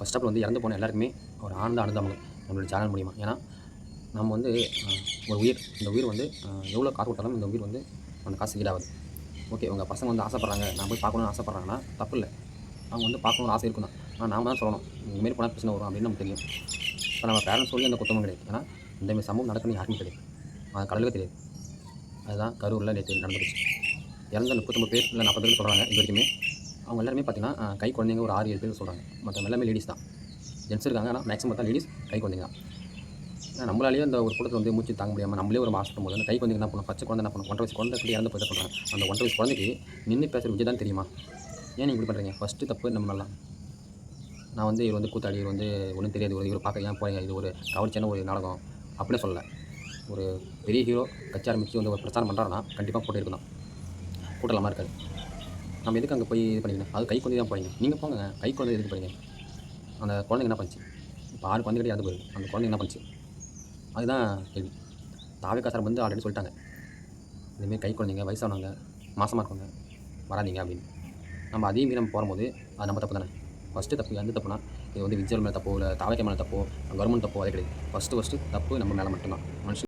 First of all வந்து இறந்து போன எல்லாருக்குமே ஒரு ஆனந்த அனுதாபங்கள் நம்மளோட சேனல் மூலிமா. ஏன்னா நம்ம வந்து ஒரு உயிர், இந்த உயிர் வந்து எவ்வளோ காசு கொடுத்தாலும் இந்த உயிர் வந்து அந்த காசு ஈடாகாது. ஓகே, உங்கள் பசங்க வந்து ஆசைப்பட்றாங்க, நான் போய் பார்க்கணும்னு ஆசைப்பட்றாங்கன்னா தப்பு இல்லை. அவங்க வந்து பார்க்கணும்னு ஆசை இருக்கும் தான். ஆனால் நாம தான் சொல்லணும், இதுமாரி போனால் பிரச்சனை வரும் அப்படின்னு நமக்கு தெரியும். இப்போ நம்ம பேரண்ட்ஸ் சொல்லி எந்த குத்தமும் கிடையாது. ஏன்னா இந்தமாரி சம்பவம் நடக்குன்னு யாருக்குமே தெரியாது. அது கடவுளுக்கே தெரியாது. அதுதான் கரூரில் நேற்று நடந்துருச்சு. இறந்த 39 பேர் இல்லை 40 பேர் சொல்கிறாங்க இது வரைக்குமே. அவங்க எல்லாருமே பார்த்தீங்கன்னா கை குழந்தைங்க ஒரு 6, 7 பேர் சொல்கிறாங்க. மற்றவங்க எல்லாமே லேடிஸ் தான். ஜென்ட்ஸ் இருக்காங்க, ஆனால் மேக்ஸிமம் பார்த்தா லேடிஸ், கை குழந்தைங்க தான். ஏன்னா நம்மளாலேயே அந்த ஒரு கூட்டத்தில் வந்து மூச்சு தாங்க முடியாமல் நம்மளே ஒரு மாசம் போது அந்த கை குழந்தைங்க என்ன பண்ணும், பச்சை குழந்தை என்ன பண்ணும், 1.5 வயசு குழந்தை இறந்து போய் சொல்கிறாங்க. அந்த 1.5 வயசு குழந்தைக்கு நின்று பேசுகிற விஜய் தான் தெரியுமா? ஏன் நீங்கள் இப்படி பண்ணுறீங்க? ஃபஸ்ட்டு தப்பு நம்ம மேலே. நான் வந்து இவர் வந்து கூத்தாடி, இவர் வந்து ஒன்றும் தெரியாது, இவர் பார்க்க ஏன் போகிறீங்க, இது ஒரு கவர்ச்சியான ஒரு நாடகம் அப்படியே சொல்லலை. ஒரு பெரிய ஹீரோ கட்சி ஆரம்பித்து வந்து ஒரு பிரச்சாரம் பண்ணுறாருன்னா கண்டிப்பாக கூட்டம் இருக்கும் தான். கூட்டம் இல்லாமல் இருக்காது. நம்ம எதுக்கு அங்கே போய் இது பண்ணிக்கணும்? அது கை குழந்தை தான் போகிறீங்க, நீங்கள் போங்க. கை குழந்தை எதுக்கு போகிறீங்க? அந்த குழந்தைங்க என்ன பண்ணுச்சு? இப்போ 6 குழந்தைகிட்ட இறந்து போயிருக்கு, அந்த குழந்தைங்க என்ன பண்ணுச்சு? அதுதான் கேள்வி. தாவேக்காசார் வந்து ஆல்ரெடி சொல்லிட்டாங்க, இதுமாரி கை குழந்தைங்க, வயசானவங்க, மாசமாக இருக்கவங்க வராதீங்க அப்படின்னு. நம்ம அதையும் மீறி நம்ம போகும்போது அது நம்ம தப்பு தானே. ஃபஸ்ட்டு தப்பு எந்த தப்புனா, இது வந்து விஜய் மேலே தப்போ இல்லை தாவேக்கா மேலே தப்போ கவர்மெண்ட் தப்போ அதே கிடையாது. ஃபஸ்ட்டு தப்பு நம்ம மேலே மட்டும்தான். மனுஷன்